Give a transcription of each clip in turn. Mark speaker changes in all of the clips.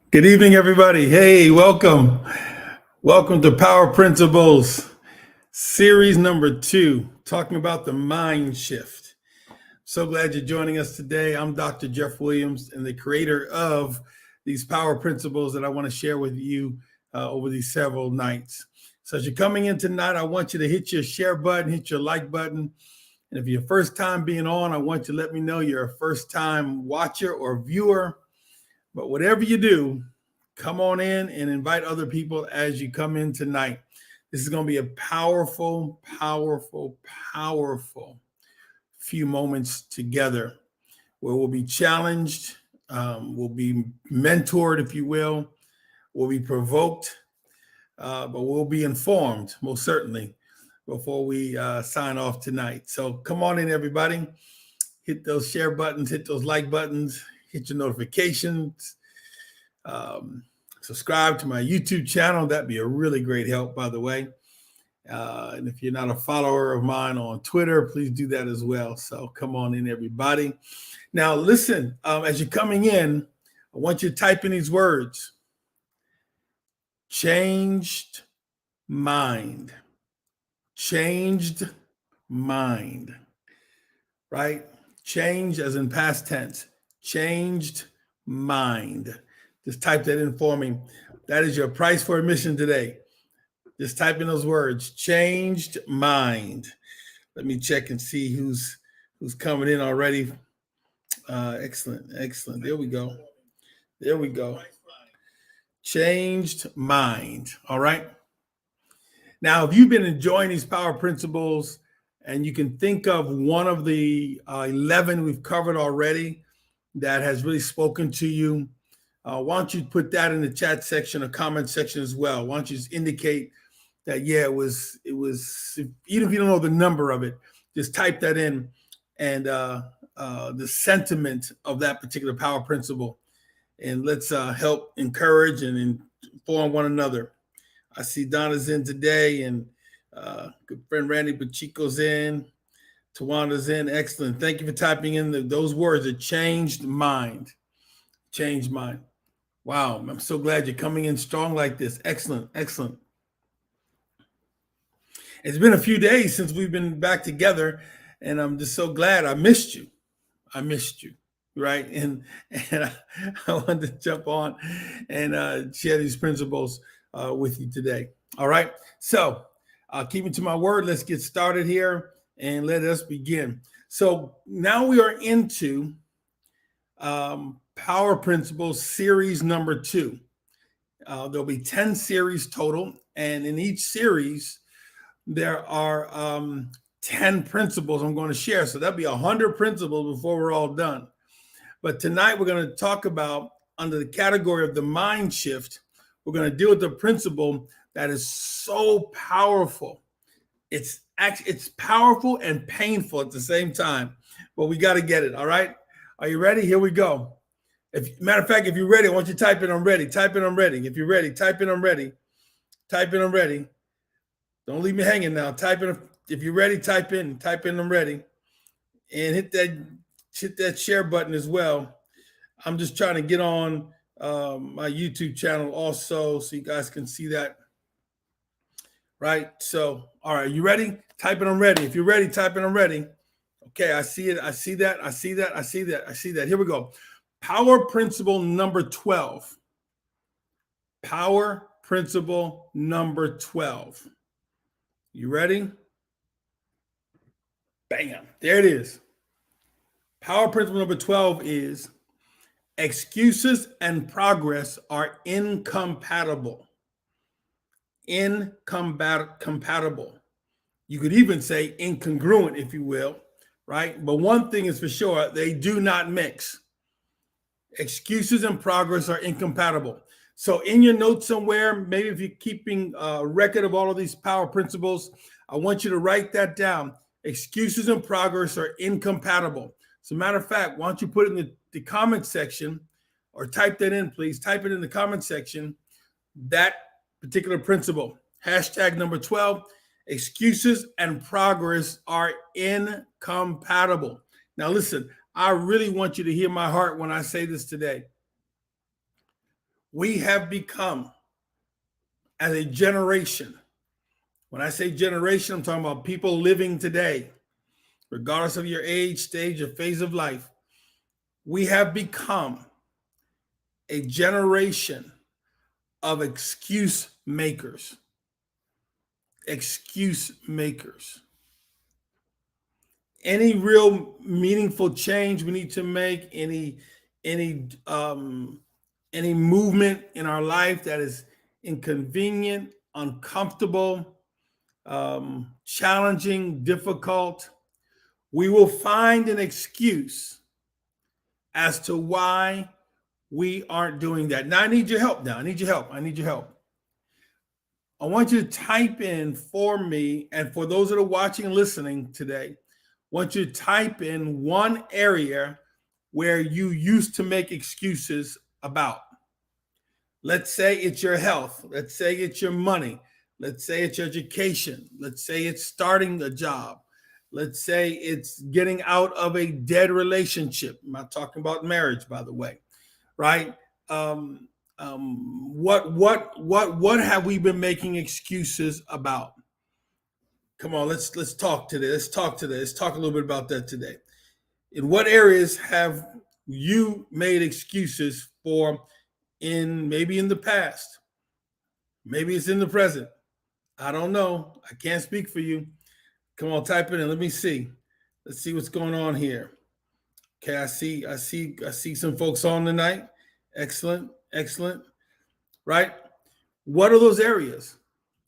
Speaker 1: Good evening, everybody. Hey, welcome. Welcome to Power Principles, series number 2, talking about the mind shift. So glad you're joining us today. I'm Dr. Jeff Williams and the creator of these Power Principles that I want to share with you over these several nights. So as you're coming in tonight, I want you to hit your share button, hit your like button. And if you're first time being on, I want you to let me know you're a first time watcher or viewer. But whatever you do, come on in and invite other people as you come in tonight. This is going to be a powerful, powerful, powerful few moments together where we'll be challenged, we'll be mentored, if you will, we'll be provoked, but we'll be informed, most certainly, before we sign off tonight. So come on in, everybody. Hit those share buttons, hit those like buttons, hit your notifications. Subscribe to my YouTube channel. That'd be a really great help, by the way. And if you're not a follower of mine on Twitter, please do that as well. So come on in, everybody. Now, listen, as you're coming in, I want you to type in these words. Changed mind. Changed mind. Right? Change as in past tense. Changed mind. Just type that in for me. That is your price for admission today. Just type in those words, changed mind. Let me check and see who's coming in already. Excellent. There we go. Changed mind. All right. Now, if you've been enjoying these power principles and you can think of one of the 11 we've covered already that has really spoken to you, why don't you put that in the chat section or comment section as well? Why don't you just indicate that, yeah, it was, even if you don't know the number of it, just type that in and the sentiment of that particular power principle. And let's help encourage and inform one another. I see Donna's in today and good friend Randy Pacheco's in. Tawanda's in. Excellent. Thank you for typing in those words, a changed mind. Changed mind. Wow, I'm so glad you're coming in strong like this. Excellent. It's been a few days since we've been back together, and I'm just so glad. I missed you, right? And I wanted to jump on and share these principles with you today. All right, so keeping to my word, let's get started here and let us begin. So now we are into Power Principles series number 2. There'll be 10 series total, and in each series, there are 10 principles I'm going to share. So that'll be 100 principles before we're all done. But tonight, we're going to talk about, under the category of the mind shift, we're going to deal with the principle that is so powerful. It's powerful and painful at the same time, but we got to get it. All right. Are you ready? Here we go. Matter of fact, if you're ready, I want you to type in I'm ready. Type in I'm ready. If you're ready, type in I'm ready. Type in I'm ready. Don't leave me hanging now. Type in if you're ready. Type in I'm ready, and hit that share button as well. I'm just trying to get on my YouTube channel also, so you guys can see that. Right. So, all right, you ready? Type in I'm ready. If you're ready, type in I'm ready. Okay, I see it. I see that. Here we go. Power principle number 12. Power principle number 12. You ready? Bam. There it is. Power principle number 12 is excuses and progress are incompatible. Incompatible. You could even say incongruent, if you will, right? But one thing is for sure, they do not mix. Excuses and progress are incompatible. So in your notes somewhere, maybe if you're keeping a record of all of these power principles, I want you to write that down. Excuses and progress are incompatible. As a matter of fact, why don't you put it in the comment section, or type that in, please. Type it in the comment section, that particular principle. Hashtag number 12, excuses and progress are incompatible. Now listen, I really want you to hear my heart when I say this today. We have become, as a generation, when I say generation, I'm talking about people living today, regardless of your age, stage, or phase of life. We have become a generation of excuse makers. Excuse makers. Any real meaningful change we need to make, any movement in our life that is inconvenient, uncomfortable, challenging, difficult, we will find an excuse as to why we aren't doing that. Now I need your help. I need your help. I want you to type in for me, and for those that are watching and listening today, I want you to type in one area where you used to make excuses about. Let's say it's your health. Let's say it's your money. Let's say it's your education. Let's say it's starting a job. Let's say it's getting out of a dead relationship. I'm not talking about marriage, by the way, right? What have we been making excuses about? Come on, let's talk today. Let's talk a little bit about that today. In what areas have you made excuses for, maybe in the past? Maybe it's in the present. I don't know. I can't speak for you. Come on, type it in. Let me see. Let's see what's going on here. Okay, I see some folks on tonight. Excellent. Right? What are those areas?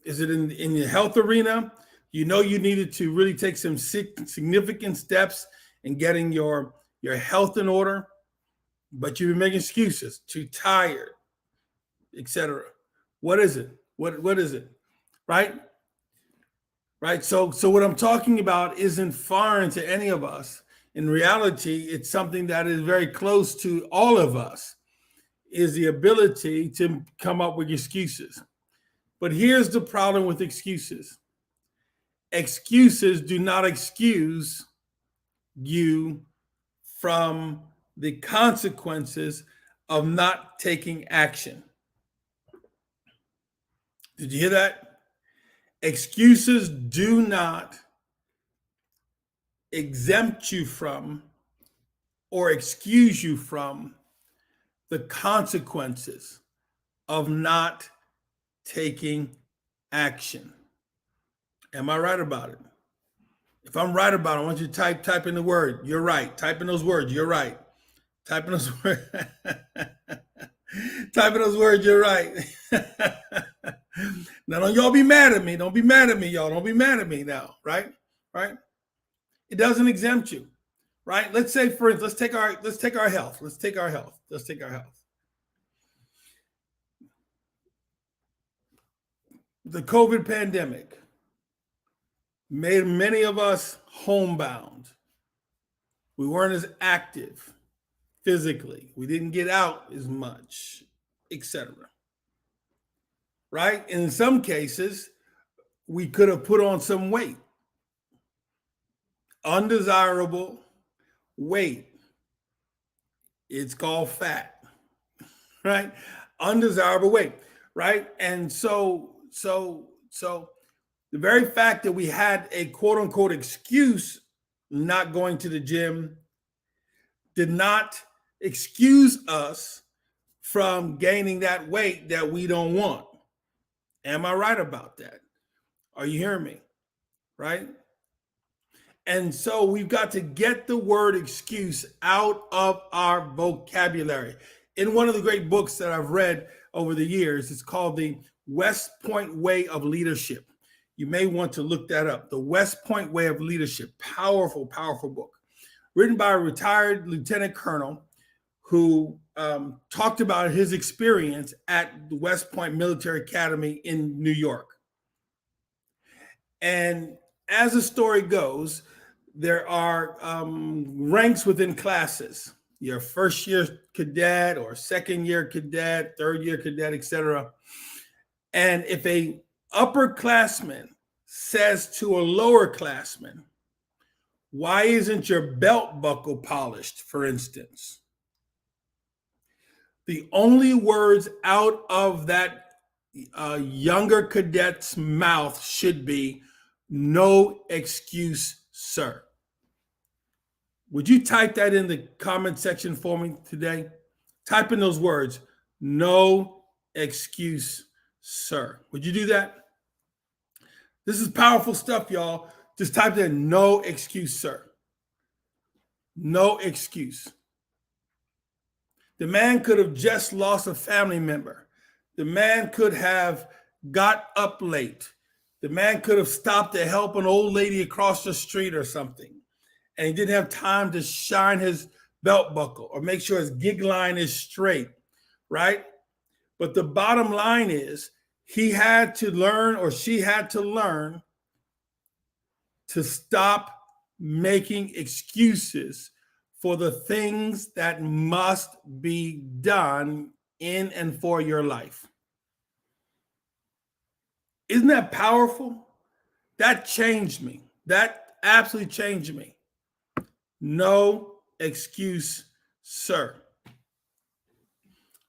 Speaker 1: Is it in the health arena? You needed to really take some significant steps in getting your health in order, but you've been making excuses, too tired, etc. What is it? What is it? Right? So what I'm talking about isn't foreign to any of us. In reality, it's something that is very close to all of us, is the ability to come up with excuses. But here's the problem with excuses. Excuses do not excuse you from the consequences of not taking action. Did you hear that? Excuses do not exempt you from or excuse you from the consequences of not taking action. Am I right about it? If I'm right about it, I want you to type in the word, you're right. Type in those words, you're right. Type in those words. Type in those words, you're right. Now, don't y'all be mad at me. Don't be mad at me, y'all. Don't be mad at me now, right? Right? It doesn't exempt you, right? Let's say, for instance, let's take our health. Let's take our health. The COVID pandemic made many of us homebound. We weren't as active physically. We didn't get out as much, etc. Right? And in some cases, we could have put on some weight. Undesirable weight. It's called fat, right? Undesirable weight, right? And so the very fact that we had a quote unquote excuse not going to the gym did not excuse us from gaining that weight that we don't want. Am I right about that? Are you hearing me? Right? And so we've got to get the word excuse out of our vocabulary. In one of the great books that I've read over the years, it's called The West Point Way of Leadership. You may want to look that up. The West Point Way of Leadership. Powerful, powerful book. Written by a retired lieutenant colonel who talked about his experience at the West Point Military Academy in New York. And as the story goes, there are ranks within classes. Your first year cadet or second year cadet, third year cadet, etc. And if a upperclassman says to a lower classman, "Why isn't your belt buckle polished?" for instance, the only words out of that younger cadet's mouth should be, "No excuse, sir." Would you type that in the comment section for me today? Type in those words, "No excuse, sir." Would you do that? This is powerful stuff, y'all. Just type in, "No excuse, sir." No excuse. The man could have just lost a family member. The man could have got up late. The man could have stopped to help an old lady across the street or something. And he didn't have time to shine his belt buckle or make sure his gig line is straight, right? But the bottom line is he had to learn, or she had to learn, to stop making excuses for the things that must be done in and for your life. Isn't that powerful? That changed me. That absolutely changed me. No excuse, sir.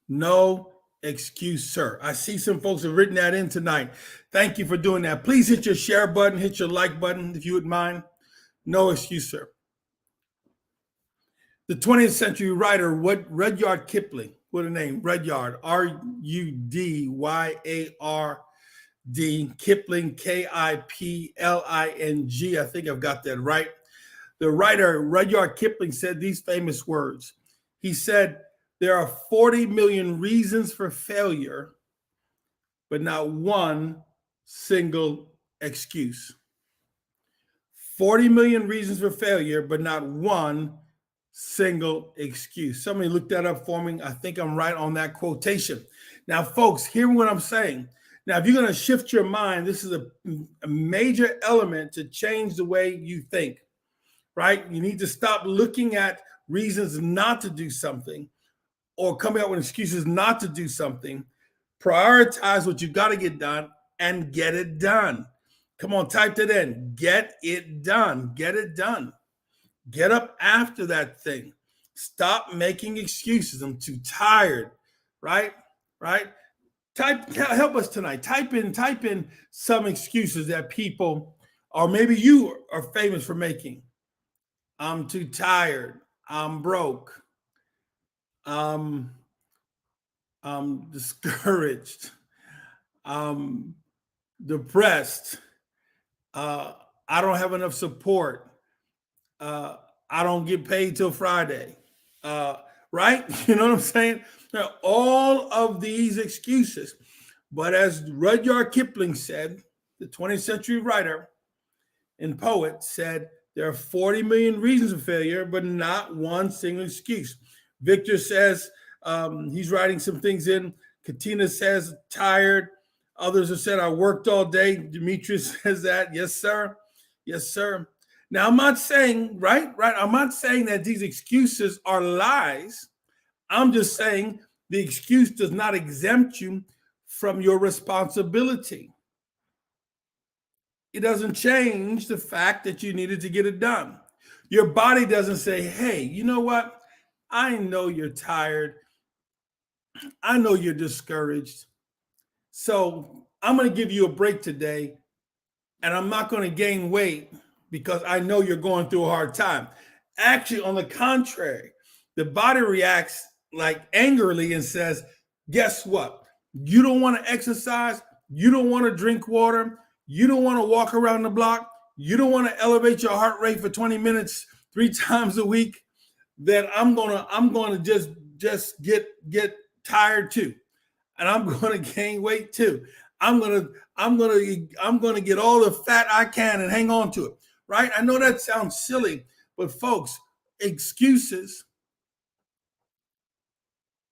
Speaker 1: No excuse, sir. I see some folks have written that in tonight. Thank you for doing that. Please hit your share button, hit your like button if you would mind. No excuse, sir. The 20th century writer Rudyard Kipling, what a name, Rudyard, Rudyard, Kipling, Kipling. I think I've got that right. The writer Rudyard Kipling said these famous words. He said, "There are 40 million reasons for failure, but not one single excuse." 40 million reasons for failure, but not one single excuse. Somebody look that up for me. I think I'm right on that quotation. Now, folks, hear what I'm saying. Now, if you're going to shift your mind, this is a major element to change the way you think, right? You need to stop looking at reasons not to do something or coming up with excuses not to do something. Prioritize what you got to get done and get it done. Come on, type that in. Get it done. Get it done. Get up after that thing. Stop making excuses. I'm too tired, right? Right? Help us tonight. Type in some excuses that people, or maybe you are famous for making. I'm too tired. I'm broke. I'm discouraged. I'm depressed. I don't have enough support. I don't get paid till Friday. Right? You know what I'm saying? Now, all of these excuses. But as Rudyard Kipling said, the 20th century writer and poet said, there are 40 million reasons for failure, but not one single excuse. Victor says he's writing some things in. Katina says, tired. Others have said, I worked all day. Demetrius says that. Yes, sir. Yes, sir. Now, I'm not saying, right? I'm not saying that these excuses are lies. I'm just saying the excuse does not exempt you from your responsibility. It doesn't change the fact that you needed to get it done. Your body doesn't say, hey, you know what? I know you're tired. I know you're discouraged. So I'm going to give you a break today, and I'm not going to gain weight because I know you're going through a hard time. Actually, on the contrary, the body reacts like angrily and says, guess what? You don't want to exercise. You don't want to drink water. You don't want to walk around the block. You don't want to elevate your heart rate for 20 minutes 3 times a week. Then I'm gonna just get tired too, and I'm gonna gain weight too. I'm gonna get all the fat I can and hang on to it. Right? I know that sounds silly, but folks, excuses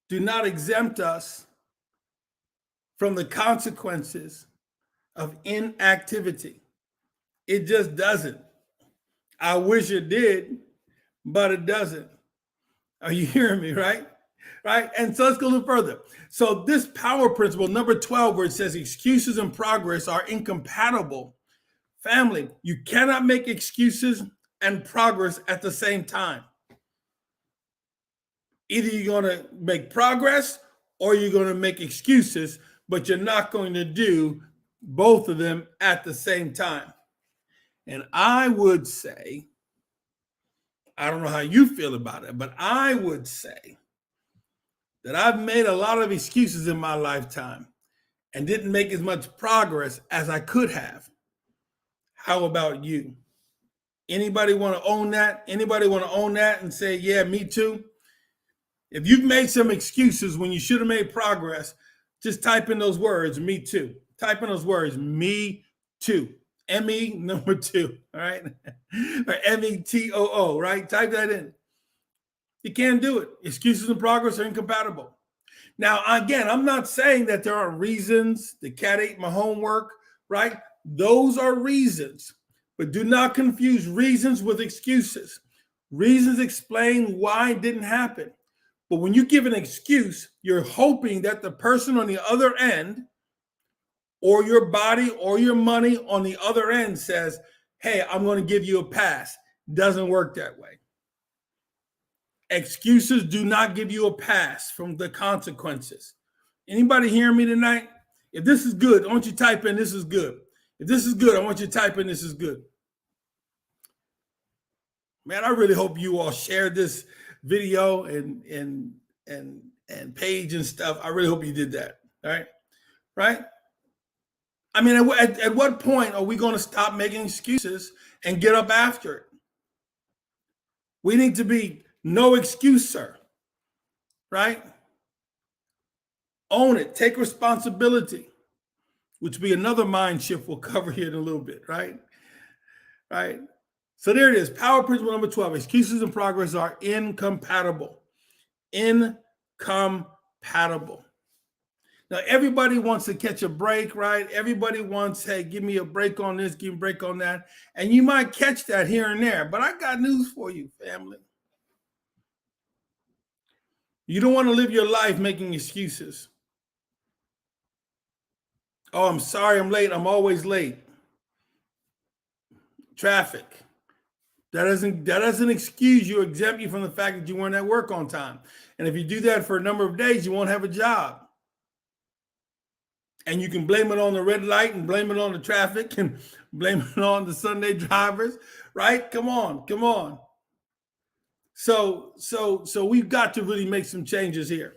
Speaker 1: do not exempt us from the consequences of inactivity. It just doesn't. I wish it did, but it doesn't. Are you hearing me, right? Right? And so let's go a little further. So this power principle, number 12, where it says excuses and progress are incompatible. Family, you cannot make excuses and progress at the same time. Either you're going to make progress or you're going to make excuses, but you're not going to do both of them at the same time. And I would say, I don't know how you feel about it, but I would say that I've made a lot of excuses in my lifetime and didn't make as much progress as I could have. How about you? Anybody want to own that? Anybody want to own that and say, yeah, me too? If you've made some excuses when you should have made progress, just type in those words, me too. Type in those words, me too. M-E number 2, all right? Or M-E-T-O-O, right? Type that in. You can't do it. Excuses and progress are incompatible. Now, again, I'm not saying that there aren't reasons. The cat ate my homework, right? Those are reasons. But do not confuse reasons with excuses. Reasons explain why it didn't happen. But when you give an excuse, you're hoping that the person on the other end, or your body or your money on the other end, says, hey, I'm going to give you a pass. Doesn't work that way. Excuses do not give you a pass from the consequences. Anybody hearing me tonight? If this is good, I want you to type in this is good. If this is good, I want you to type in this is good. Man, I really hope you all share this video and page and stuff. I really hope you did that. All right. Right? I mean, at what point are we going to stop making excuses and get up after it? We need to be no excuse, sir. Right? Own it. Take responsibility, which will be another mind shift we'll cover here in a little bit. Right? Right? So there it is. Power principle number 12. Excuses and progress are incompatible. Incompatible. Now, everybody wants to catch a break, right? Everybody wants, hey, give me a break on this, give me a break on that. And you might catch that here and there. But I got news for you, family. You don't want to live your life making excuses. Oh, I'm sorry I'm late. I'm always late. Traffic. That doesn't excuse you, exempt you from the fact that you weren't at work on time. And if you do that for a number of days, you won't have a job. And you can blame it on the red light and blame it on the traffic and blame it on the Sunday drivers, right? Come on, come on. So we've got to really make some changes here.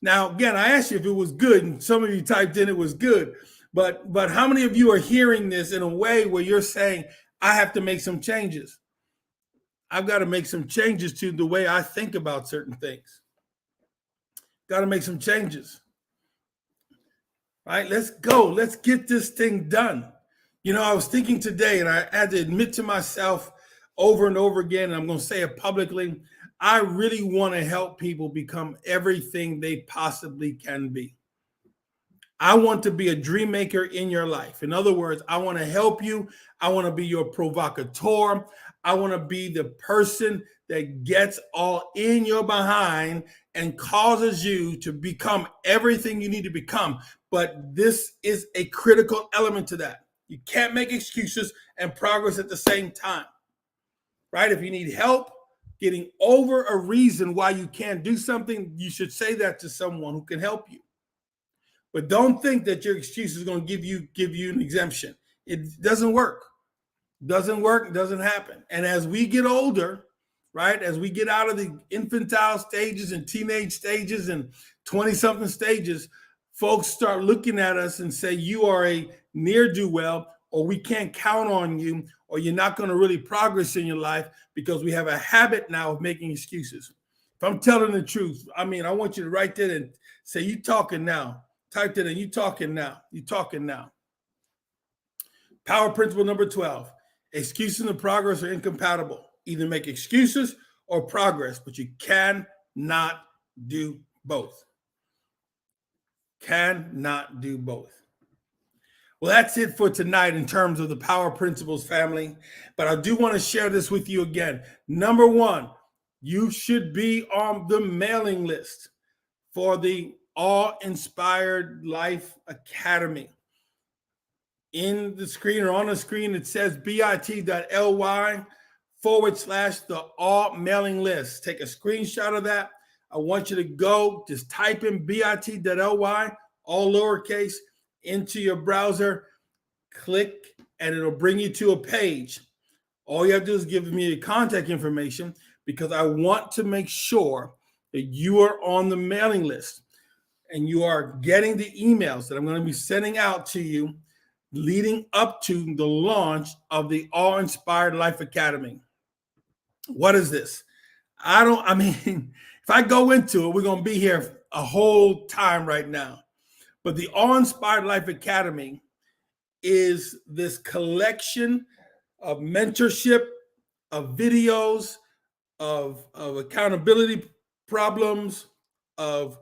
Speaker 1: Now, again, I asked you if it was good, and some of you typed in it was good. But how many of you are hearing this in a way where you're saying, I have to make some changes? I've got to make some changes to the way I think about certain things. Got to make some changes. Right? Let's go. Let's get this thing done. You know, I was thinking today, and I had to admit to myself over and over again, and I'm going to say it publicly, I really want to help people become everything they possibly can be. I want to be a dream maker in your life. In other words, I want to help you. I want to be your provocateur. I want to be the person that gets all in your behind and causes you to become everything you need to become. But this is a critical element to that. You can't make excuses and progress at the same time, right? If you need help getting over a reason why you can't do something, you should say that to someone who can help you. But don't think that your excuse is going to give you an exemption. It doesn't work. Doesn't work. Doesn't happen. And as we get older, right, as we get out of the infantile stages and teenage stages and 20-something stages, folks start looking at us and say, you are a ne'er-do-well, or we can't count on you, or you're not going to really progress in your life because we have a habit now of making excuses. If I'm telling the truth, I mean, I want you to write that and say, you talking now. Type that in, you talking now. You talking now. Power principle number 12. Excuses and progress are incompatible. Either make excuses or progress, but you cannot do both. Cannot do both. Well, that's it for tonight in terms of the power principles, family. But I do want to share this with you again. Number 1, you should be on the mailing list for the Awe-Inspired Life Academy. In the screen or on the screen, it says bit.ly the all mailing list. Take a screenshot of that. I want you to go, just type in bit.ly, all lowercase, into your browser, click, and it'll bring you to a page. All you have to do is give me your contact information because I want to make sure that you are on the mailing list and you are getting the emails that I'm going to be sending out to you leading up to the launch of the All Inspired Life Academy. What is this? If I go into it, we're going to be here a whole time right now. But the All Inspired Life Academy is this collection of mentorship, of videos, of accountability problems, of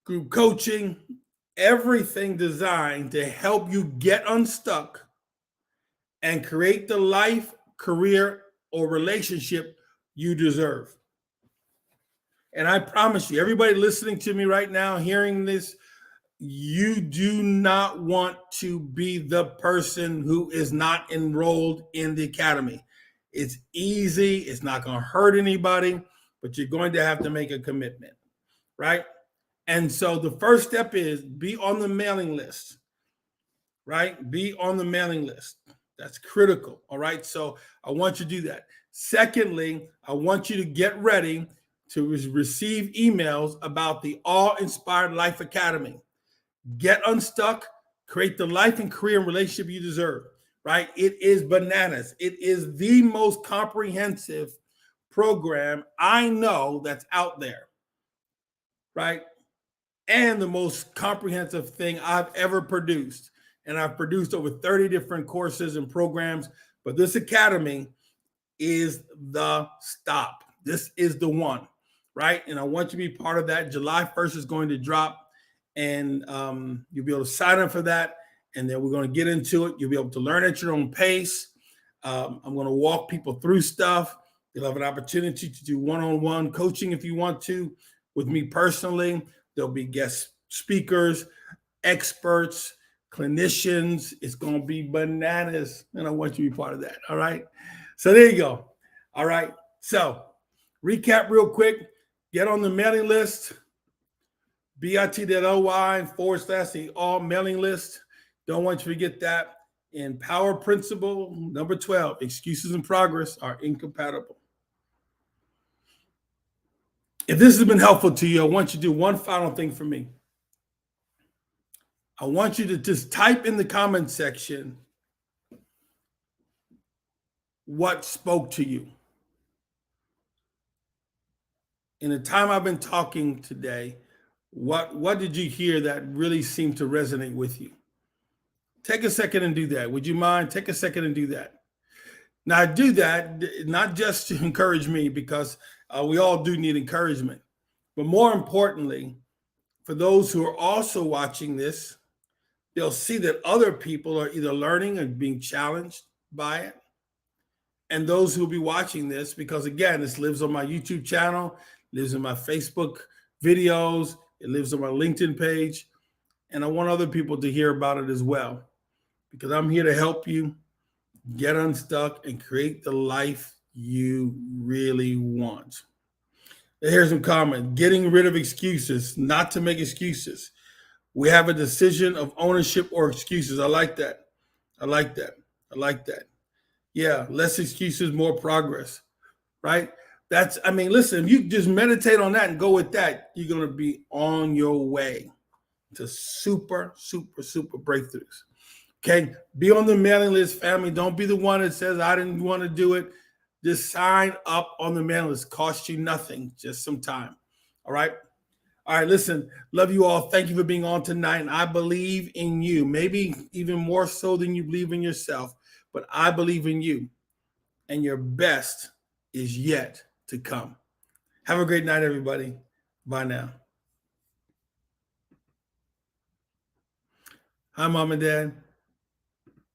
Speaker 1: group coaching, everything designed to help you get unstuck and create the life, career, or relationship you deserve. And I promise you, everybody listening to me right now, hearing this, you do not want to be the person who is not enrolled in the academy. It's easy. It's not going to hurt anybody, but you're going to have to make a commitment, right? And so the first step is be on the mailing list, right? Be on the mailing list. That's critical, all right? So I want you to do that. Secondly, I want you to get ready to receive emails about the All Inspired Life Academy. Get unstuck, create the life and career and relationship you deserve, right? It is bananas. It is the most comprehensive program I know that's out there, right? And the most comprehensive thing I've ever produced. And I've produced over 30 different courses and programs, but this academy is the stop. This is the one, right? And I want you to be part of that. July 1st is going to drop, and you'll be able to sign up for that. And then we're going to get into it. You'll be able to learn at your own pace. I'm going to walk people through stuff. You'll have an opportunity to do one-on-one coaching if you want to with me personally. There'll be guest speakers, experts, clinicians. It's going to be bananas, and I want you to be part of that. All right. So there you go. All right. So recap real quick. Get on the mailing list. bit.ly/the all mailing list. Don't want you to forget that. And power principle number 12, excuses in progress are incompatible. If this has been helpful to you, I want you to do one final thing for me. I want you to just type in the comment section what spoke to you. In the time I've been talking today, what did you hear that really seemed to resonate with you? Take a second and do that. Would you mind? Take a second and do that. Now, I do that not just to encourage me, because we all do need encouragement, but more importantly, for those who are also watching this, they'll see that other people are either learning or being challenged by it. And those who will be watching this, because again, this lives on my YouTube channel, lives in my Facebook videos, it lives on my LinkedIn page, and I want other people to hear about it as well, because I'm here to help you get unstuck and create the life you really want. Here's some comments. Getting rid of excuses, not to make excuses. We have a decision of ownership or excuses. I like that. I like that. I like that. Yeah, less excuses, more progress, right? Listen, if you just meditate on that and go with that, you're going to be on your way to super, super, super breakthroughs. Okay, be on the mailing list, family. Don't be the one that says, I didn't want to do it. Just sign up on the mailing list. Cost you nothing, just some time. All right. All right, listen, love you all. Thank you for being on tonight. And I believe in you, maybe even more so than you believe in yourself, but I believe in you, and your best is yet to come. Have a great night, everybody. Bye now. Hi, Mom and Dad.